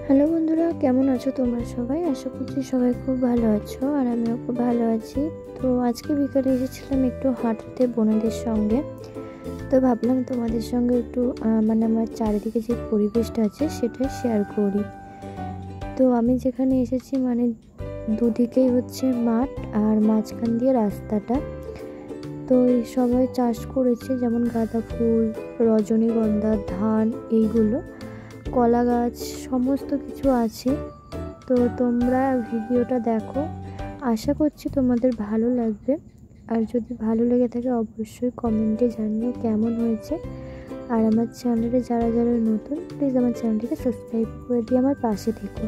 Hello বন্ধুরা, কেমন আছো তোমরা সবাই? আশা করছি সবাই খুব ভালো আছো আর আমিও খুব ভালো আছি। তো আজকে বিকালে এসেছিলাম একটু হাঁটতে বোনেদের সঙ্গে। তো ভাবলাম তোমাদের সঙ্গে একটু আমার চারিদিকে যে পরিবেশটা আছে সেটা শেয়ার করি। তো আমি যেখানে এসেছি দুদিকেই হচ্ছে মাঠ আর মাঝখান দিয়ে রাস্তাটা। তো এই সবাই চাষ করেছে, যেমন গাঁদা ফুল, রজনীগন্ধা, ধান, এইগুলো, কলা গাছ, সমস্ত কিছু আছে। তো তোমরা ভিডিওটা দেখো, আশা করছি তোমাদের ভালো লাগবে। আর যদি ভালো লেগে থাকে অবশ্যই কমেন্টে জানিও কেমন হয়েছে। আর আমার চ্যানেলে যারা যারা নতুন, প্লিজ আমার চ্যানেলটিকে সাবস্ক্রাইব করে দিয়ে আমার পাশে থেকো।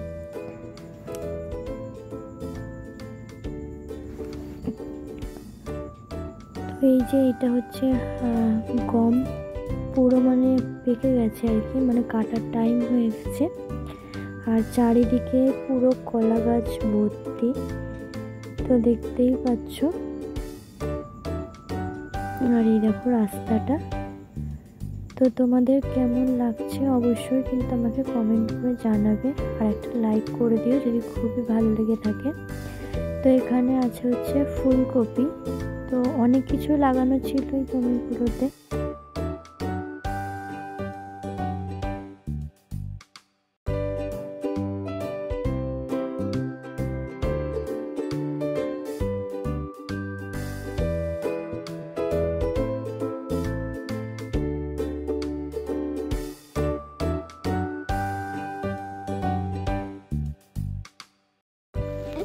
তো এই যে এটা হচ্ছে গম, পুরো পেকে গেছে আর কি, কাটার টাইম হয়ে গেছে। আর চারিদিকে পুরো কলা গাছ ভর্তি, তো দেখতেই পাচ্ছ। আর এই দেখো রাস্তাটা। তো তোমাদের কেমন লাগছে অবশ্যই কিন্তু আমাকে কমেন্ট করে জানাবে, আর একটা লাইক করে দিও যদি খুবই ভালো লেগে থাকে। তো এখানে আছে হচ্ছে ফুলকপি, তো অনেক কিছু লাগানো ছিল এই জমিগুলোতে।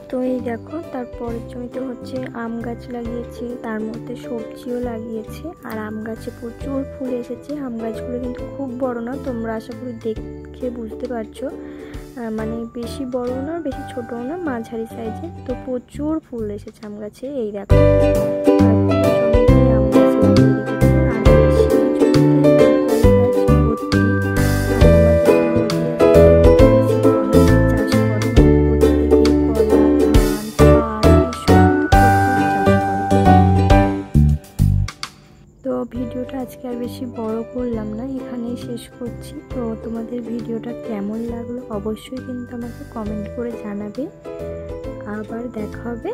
তো এই দেখো, তারপরের জমিতে হচ্ছে আম গাছ লাগিয়েছি, তার মধ্যে সবজিও লাগিয়েছি। আর আম গাছে প্রচুর ফুল এসেছে। আম গাছগুলো কিন্তু খুব বড় না, তোমরা আশা করি দেখে বুঝতে পারছো। বেশি বড় না, বেশি ছোটও না, মাঝারি সাইজে। তো প্রচুর ফুল এসেছে আম গাছে, এই দেখো। তো ভিডিওটা আজকে আর বেশি বড় করলাম না, এখানেই শেষ করছি। তো তোমাদের ভিডিওটা কেমন লাগলো অবশ্যই কিন্তু আমাকে কমেন্ট করে জানাবে। আবার দেখা হবে।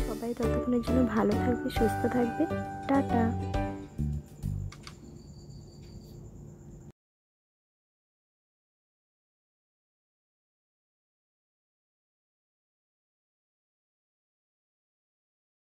সবাই ততক্ষণের জন্য ভালো থাকবে, সুস্থ থাকবে। টাটা।